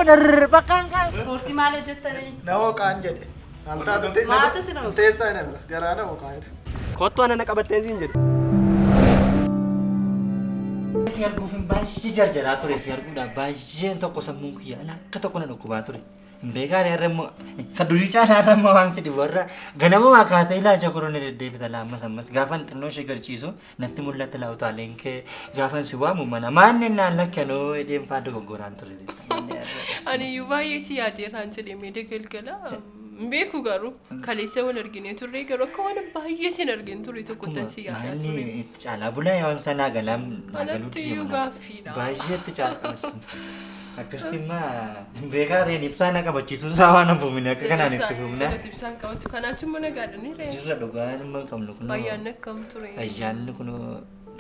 bakkaan kaan. Ispoortii maal hojjettanii? Na wooqaan jedhe. Maaltu si nama? Teessaa hin amala. Garaa na wooqaa jedhe. Kottu ana qabattee siin jedhe. Si arguuf hin baay'ee jarjaraa ture si arguudhaaf baay'een tokko sammuun kiyya akka tokko na dhukkubaa ture. Beekaan irrammoo sadurii caalaa irrammoo waan si dhiborra ganama makaatee ilaalcha korona deddeebita laammas ammas gaafan xinnoo ishee garciisu natti mul'ata laawutaaleen kee gaafan si waamu mana maanni naan lakkanoo edeen faada goggoraan ture. Ani iyyuu baay'ee si yaadeeraan jedhamee galgala beeku garuu kaleessa wal arginee turre garuu akka waan baay'ee sin argin ture tokkottan si yaadaa ture. Maanni itti caalaa bulaa yaa'an sanaa galaam Anatti iyyuu gaaffiidha. baay'ee itti caalaa. Akkasuma beekaa reen ibsaa na qabachiisuun isaa waan hafuumine akka kanaan itti fuumna. Ibsaan qabatu kanaaf immoo nagaadhanii ree. Jirra dhugaan immoo qabnu kun. Ayyaanni akkam ture. Ayyaanni kun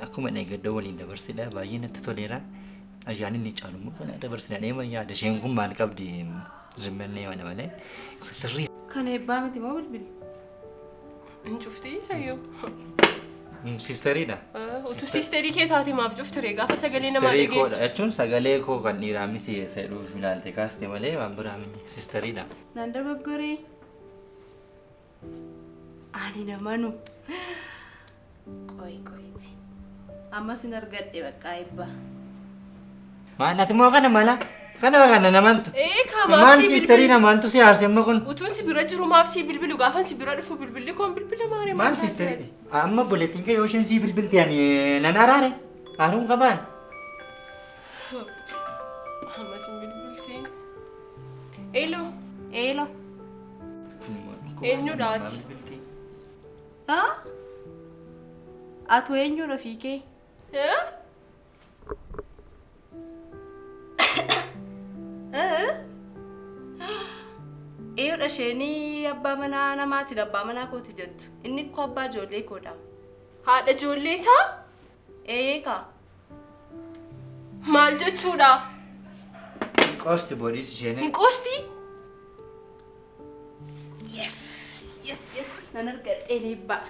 akkuma eeggadoo waliin dabarsidha baay'ee natti toleera. Ayyaanni ni caalu immoo kana dabarsina deema yaada isheen kun maal qabdi zimmannee waan malee sirrii. Kan eebbaa miti moo bilbili? Hin cuftii sayyoo. Sisteriidha. Utu sisterii kee taate maaf cufture gaafa sagalee namaa dhageessu. Sisteriidha jechuun sagalee koo kan dhiiraa miti sedhuuf ilaalte kaaste malee waan biraa miti sisteriidha. Nan dogoggoree. Ani namanu. Qoyti. Ammas hin argadhe bakka eebbaa. Maal ati moo kana mala? Kana namantu. Kamaaf Maal si sisteriidha maaltu si aarse amma kun? utuun si bira jiru maaf si bilbilu gaafan si bira dhufu bilbilli koon bilbila maaree Maal sisteriidha? Amma buletiin kee yoo isheen si bilbilti ani nan araare. Aaruun qabaan. Ammas hin bilbiltiin. Eelo. Eelo. Eenyudhaati? Haa? Atu eenyudha fiikee? Eeyyoodha isheenii abbaa manaa namaati abbaa manaa kooti jettu. Inni koo abbaa ijoollee koodha. Haadha ijoollee isaa? Eeyeekaa. Maal jechuudha? Qoosti boodiis isheen. Hin qoostii? Yes. Nan argadhee eebbaa.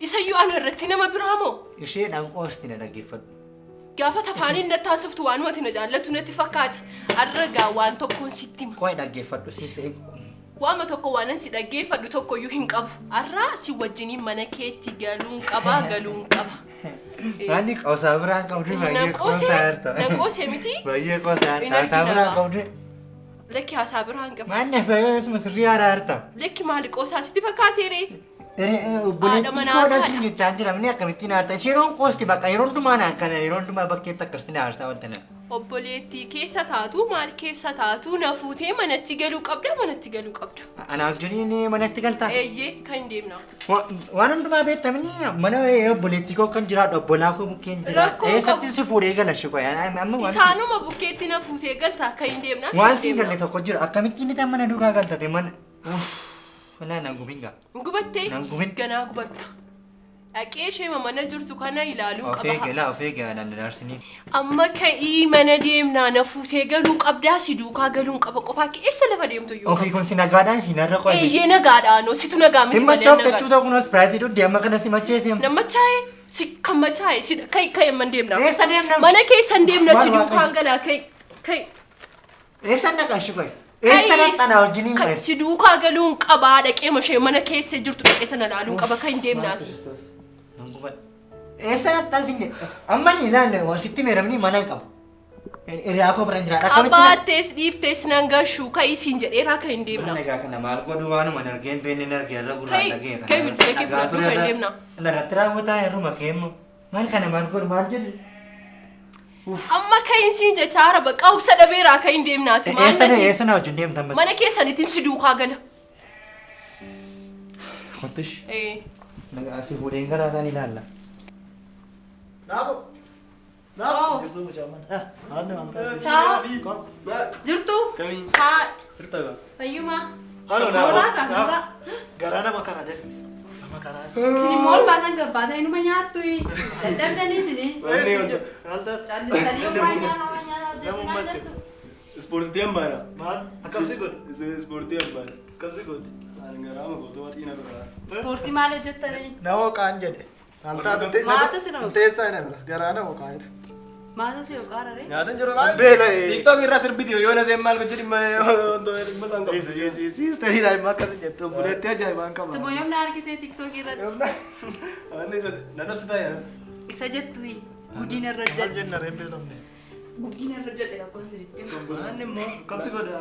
Isayyuu ana irratti nama biraa moo? Isheedhaan qoosti na dhaggeeffadhu. Gaafa tafaaniin natti haasoftu waan nuti na jaallatu natti fakkaati. Arragaa waan tokkoon sitti hima. Qo'ee dhaggeeffadhu siisee. Waama tokko waanan si dhaggeeffadhu tokkoyyuu hin qabu. Arraa si wajjiniin mana keetti galuun qaba. Ani qoosaa biraan qabdu baay'ee qoosaa jirta. Naqoosee miti? Baay'ee qoosaa jirta. Haasaa biraan qabdu. Lekki haasaa biraan qaba. Maanni fayyoo isuma sirrii haaraa jirta. Lekki maali qoosaa sitti fakkaateere? Buleettii koodha siin jechaan jira minni akkamittiin aarta. Yeroon qoosti bakka yeroo hundumaa naan kana yeroo hundumaa bakkeetti akkasitti aarsaa walta na. Obboleettii keessa taatu maal keessa taatu na fuutee manatti galuu qabda. Anaaf jiriin manatti galtaa? Eeyyee kan hin deemna. Waan hundumaa beektamni mana obboleettii koo kan jiraadhu obbolaa koo bukkeen jira. Eessatti si fuudhee galashi qoya. Isaanuma bukkeetti na fuutee galta kan hin deemna. Waan siin galle tokko jira akkamittiin itti mana duukaa galtate mana. Wala nan guminga. Gubattee? Nan gumin. Ganaa gubatta. Dhaqee ishee mana jirtu kana ilaaluu qaba. Ofee galaan daraarsinii. Amma ka'ii mana deemnaa na fuutee galuu qabdaa si duukaa galuun qaba qofaa keessa lafa deemtu yoo. Ofii kun si nagaadhaan si narra qo'e. Eeyyee nagaadhaan situ nagaa miti malee nagaadhaan. Dhimma choof jechuu ta'u spiraayitii dhudhee amma kana si macheessi. Na machaa'e si kan machaa'e si kai amma deemna. Eessa deemna? Mana keessa deemna si duukaa galaa kai. Eessa naqaa shukoi? Eessa naqxana wajjiniin qo'e? Si duukaa galuun qabaa dhaqee mashee mana keessa jirtu dhaqee sana ilaaluun qaba kan deemnaati. Eessa naqxan sin amma ni ilaalle sitti meeramni mana qabu. Hiriyaa koo biraan jira. Qabaattees dhiiftees nan gashuu ka'ii siin jedheeraa kan hin deemna. Nagaa kana maal godhu waanuma nargeen beenne nargee irra gurraan dhagee kana. Kai bilbilee kee fudhadhuu kan hin deemna. Narratti raawwataa yeruma keemmo. Maal kana maal godhu maal jedhu? Amma kayin siin jecha araba qabsa dhabeeraa kan hin deemnaati. Eessa na wajjin deemtan? Mana keessaniitiin si duukaa gala. Kottish. Nagaa si fuudheen garaa isaan ilaalla. Naabo. Jirtu mucaaman. Haadni Taa. Jirtu. Kamiin. Haa. Jirta gaa. Fayyuma. Halo naabo. Garaa nama karaa deemne. Sini mool baatan gabbaata inuma nyaattu dadhabdanii sini. Callistanii waan nyaata. Ispoortii ammaadha. Maal? Akkamsi godhe? Ispoortii ammaadha. Akkamsi godhe? Ani garaa ma gootoo waxiina biraa. Ispoortii maal hojjettanii? Na wooqaan jedhe. Maaltu si nama? Teessaa hin amala. Garaa na wooqaa jedhe. Maaltu si yookaan aree? Nyaatan jiru maal? Beela TikTok irra sirbiti yoo na seen maal gochi dhimma dhimma isaan qabu. Siistanii daa'imman akkasii jettu buleettee ajaa'ibaan qaba. Tumoyyoom na argitee TikTok irratti. Wanni isa nanas taa'e Isa jettu guddina irra jedhe. Jenna reembee namne. Guddina irra jedhe akkuma sirriitti. Wanni immoo Kamsi godha.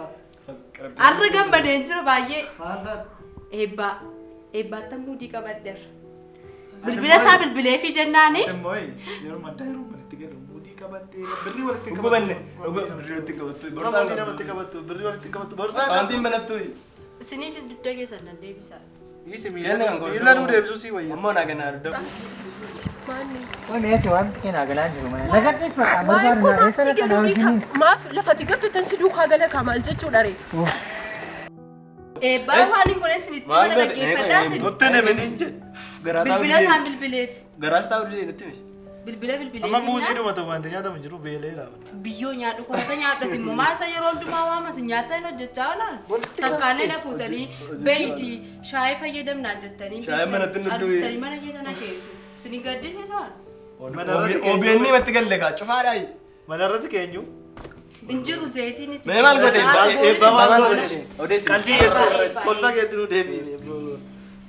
Arra gammadeen jira baay'ee. Maal Eebbaa. Eebbaatti muudii qabaddeerra. Bilbila isaa bilbilee fi jennaani. immoo yeroo maddaa yeroo walitti galu muutii qabattee birrii walitti qabattu. gubanne birrii walitti qabatu Borsaan namatti qabattu birrii walitti qabattu borsaan. Wantiin banattu Isiniifis dugda keessan nan deebisaa. Isi kenna kan godhu. miila nuu deebisuu si wayya. Ammoo naa ganaa dudda. Maanni? Waan eetti waan keenaa galaan jiru mana. Nagattis maqaa Waa'ee barbaadu kumaaf si jedhu dhiisa. Maaf lafati gartuu tan si duukaa gala maal jechuudha ree? Eebbaa waan hin godhe isinitti mana dhaggeeffadhaa isin. Tottee namni jedhe. Garaa taa'u Bilbila isaan bilbileef. Garaas taa'u didee nutti miti. Bilbila bilbilee. Amma muuzii dhumata wanti nyaatamu jiru beeleera. Biyyoo nyaadhu koota nyaadhati immoo maasa yeroo hundumaa waamas nyaata hin hojjechaa oolan. Sakkaalee na fuutanii beeyti shaayii fayyadamnaan jettanii Shaayii manatti nu du'e. calistanii mana keessa na keessu. Isin gaddisiisan. OBN matti galle gaa cufaadhaa. Manarratti keenyu. Injiru zayitiin isin. Mee maal goote? Eebbaa maal goote? goote? Odeessi. Qalbii Eebbaa. kolfa keetti nu deebiin.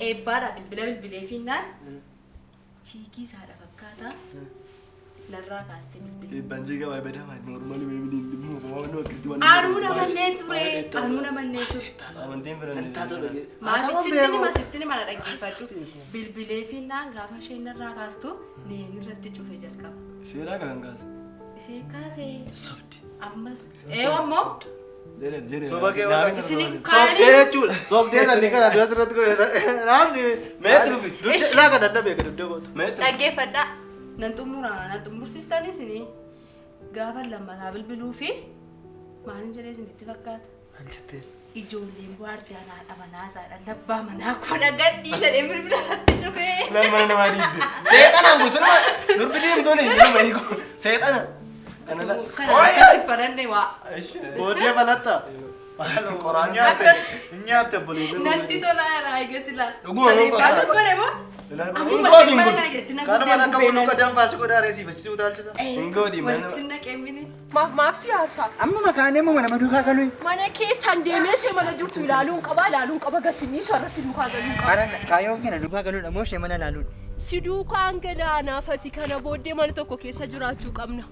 Eebbaadha bilbila bilbilee finnaan. Chiikii isaadha fakkaata. Narraa kaastee bilbilee. Banjii gabaa bedamaa normaali beebii dhimma waan akkasitti waan. Anuuna manneen ture. Anuuna manneen ture. Amantiin firan. Maal sittini mana dhaggeeffadhu. Bilbilee finnaan gaafa isheen narraa kaastu neen irratti cufe jalqaba. Seeraa kan kaase. Ishee kaasee. Sobdi. Ammas. Ammoo. Soba kee waan. Isin Sobdee jechuudha. Sobdee sanni kana duratti irratti godhe. Naamni. Meetti dhufi. Duddaa kan dadhabee kan duddaa gootu. Meetti. dhaggeeffadhaa. Nan xumursiistanii isinii gaafa lammataa bilbiluu fi maalin jedhee isinitti fakkaata? Maal jettee? Ijoolleen bohaartii haadha manaasaadha labbaa manaa kudha gadhii jedhee bilbila irratti cufee. Lan mana namaa diidde. Seexanaan gosuma durbi diimtuun hin beeku. Seexana. Kana akkasi fadhanne waa. Booddee falatta. Qoraan Nyaatte. Nyaatte boleessa. Natti tolaa eegasila. Dhuguma moo qoraa? Baatus godhe moo? Amma Hin mana kana keessatti na Kanuma guddee akka bulu qadan faasi godhaa reesiifachisuu utaalchisa. Hin gooti mana. Walitti naqeemini. Maaf siyaasa. Amma makaanee moo mana maduukaa galuu? Mana keessaan deemee ishee mana jirtu ilaaluun qaba gasinii sarara si duukaa galuun qaba. Ana kaayoon keenya duukaa galuudha moo ishee mana laaluudha? Si duukaan galaanaafati kana booddee mana tokko keessa jiraachuu qabna.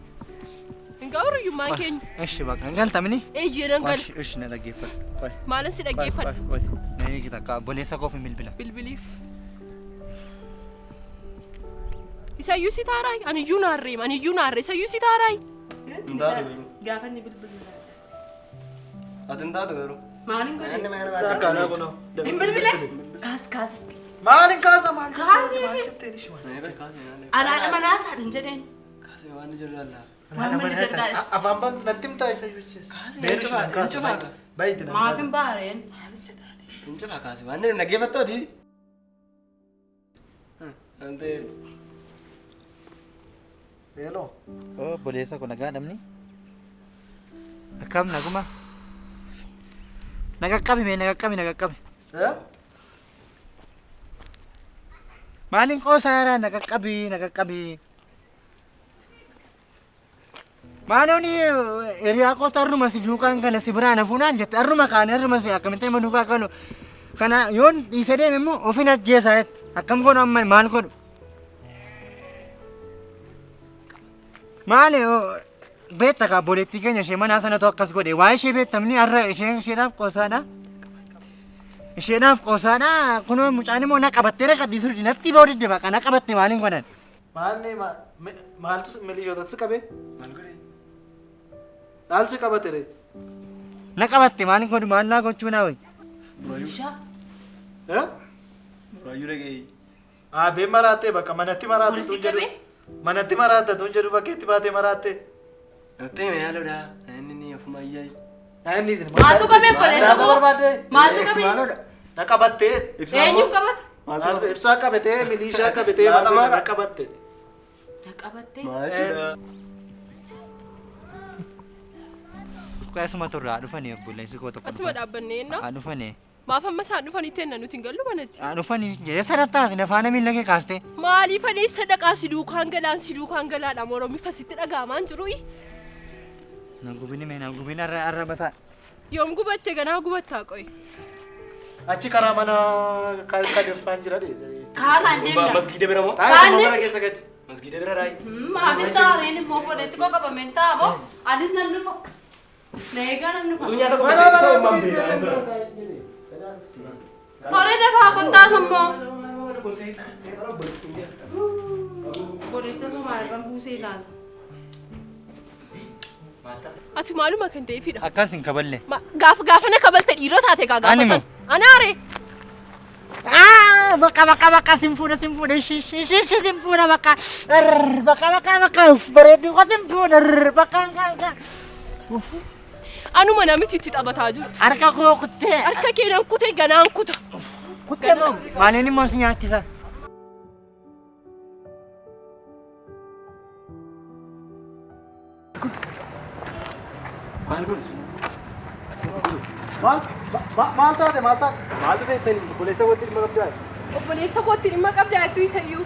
Hin gahuruyyummaan keenya. Ishi bakka hin galtamni? Eeyyee nan gala. Ishi na dhaggeeffadhu. Maalan si dhaggeeffadhu? Na eegita akka boleessa koof hin bilbila. Bilbiliif. Isayyuu si taaraay? Aniyyuu naarreem, aniyyuu naarre, isayyuu si taaraay? Hin taatu garuu. Gaafa inni bilbilu. Ati hin taatu garuu. Maalin godhe? Takkaadhaa kunoo. Hin bilbile? Kaas. Maalin kaasa maal? Kaasii Maal fi- jettee ishuma? Alaadha manaasaadha hin jedheen. Kaasee waan ni jirra allaa. Waan manni jedhaadha. Afaan ban natti himtaa isa jechuudha. Hin cufaa. Baay'ee Maaf hin baareen. Hin cufaa kaasee waan ni dhaggeeffattooti. Ante Hello. Oh, boleessa kun nagaa namni? Akkam naguma? Nagaqqabi. Maalin qoosaara nagaqqabi. Maalooni eriyaa qoota arruma si duukaan kana si biraan hafuunaan jette arruma kaane arruma si akkamitti nama duukaa kaanu kana yoon dhiise deeme immoo ofin ajjeesaa jette akkam godhu amma maal godhu? Maali beekta kaa boleettii keenya ishee manaa sanatu akkas godhe waa ishee beektamni har'a isheedhaaf qoosaadha. Isheedhaaf qoosaadha kunoo mucaan immoo na qabattee na qaddisuu natti boodidde baqa na qabatte maaliin godhan? Maaltu milishootatti qabee? maal godhe? Dhaalchi qabate ree? Na qabatte maaliin godhu maal naa gochuu naa wayi? Ishaa. Muraayyuu dhagee. Bee maraattee bakka manatti maraatte Polisi tun jedhu. qabee? Manatti maraatte tun jedhu bakkeetti baatee maraatte. Nutti hime yaaluudha. Inni ni ofuma ayyaay. Maatu qabee boleessa koo? Maatu qabee? Na qabattee. Eenyuuf qabata? Ibsaa qabatee milishaa qabatee na qabatte. Na qabattee? Maal jechuudha? Asuma turraa dhufanii obboleessi koo tokko Asuma dhaabbannee ennaa? dhufanii Maaf amma isaan dhufanii teenna nuti hin gallu banatti. Dhufanii jedhee sadattaati nafaana miila kee kaaste. Maaliif ani sadaqaa si duukaan galaadha moromii fasitti dhagaamaan jiru. Nagubini mee nagubini arra bataa. Yoom gubatte ganaa gubattaa qoy. Achi karaa mana kadirfaan jira de. Kaafaan deemna. Masgiida bira moo? Kaan Mana keessa gadi. Masgiida bira raayi. Maafin taareen immoo boodessi koo qabameen taa'amoo anis nan dhufa. Neegaa nan dhufa. Addunyaa tokko beeksisa uumaan beekaa. Toree dafaa kottaa sammoo. Boodessi koo maalirraan buusee ilaala. Ati maaluma kan ta'eefidha. Akkas hin kaballe. Gaafa na kabalte dhiiroo taate gaa gaafa san. Anaare. Bakka simfuuna simfuuna bakka bareedu ko simfuuna bakka. Anuma namitti itti taphataa jirtu. Harka koo kuttee. Harka keenan kutee ganaan kuta. Kuttee moo maaliin immoo si nyaachisa? Maal taate? Maaltu ta'e obboleessa kootti dhimma qabdaa? Obboleessa kootti dhimma qabdaa jettu isayyuu.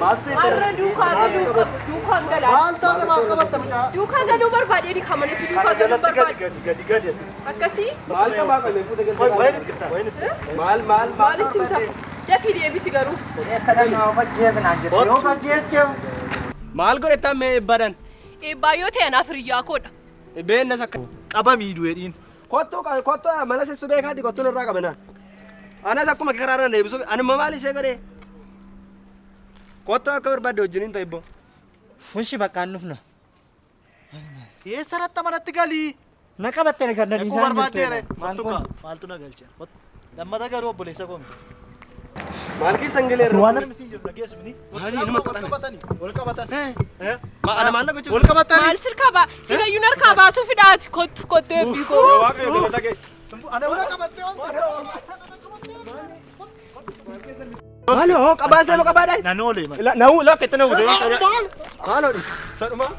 Maaltu ta'e Har'a duukaan galaa. Maal taate maaf qabatta mucaa? Duukaan galuu barbaadee ni kamanatti duukaan galuu barbaade. Gadi. Akkasii Maal qabaa qabee fuute galtee? maalitti hita? Dafii deebisi garuu. Maal godhe mee badan? Eebbaayyoo ta'e anaaf hiriyyaa koodha. Beennas akka Qabamii du'eedhiin. kottu mana sibsu beekaati kottuun irraa qabana. Anas akkuma karaaraan deebisu ani maal ishee godhe? Kottu akka barbaadde wajjiniin ta'e ibbo. Fushi bakkaan dhufna. Eessarratti manatti galii? Na qabattee kan na dhiisaan Barbaadeere. Maaltu na galcha? Lammata garuu obboleessa koo miti. Maal keessan galee irra? Waan namni siin jiru dhageessu miti. Maali nama qabatani? Wal qabatan. Ana maal gochuuf? Wal qabatan. Maal sirkaa baa sigayyuun harkaa baasuu fidaati kottu eebbii koo. Waaqayyo dhala dhagee. Ana wal qabattee Maali hoo qabaasee moo qabaadhaa? Naannoo leema. Na'uu lakkette na'uu. Maaloo sadhuma.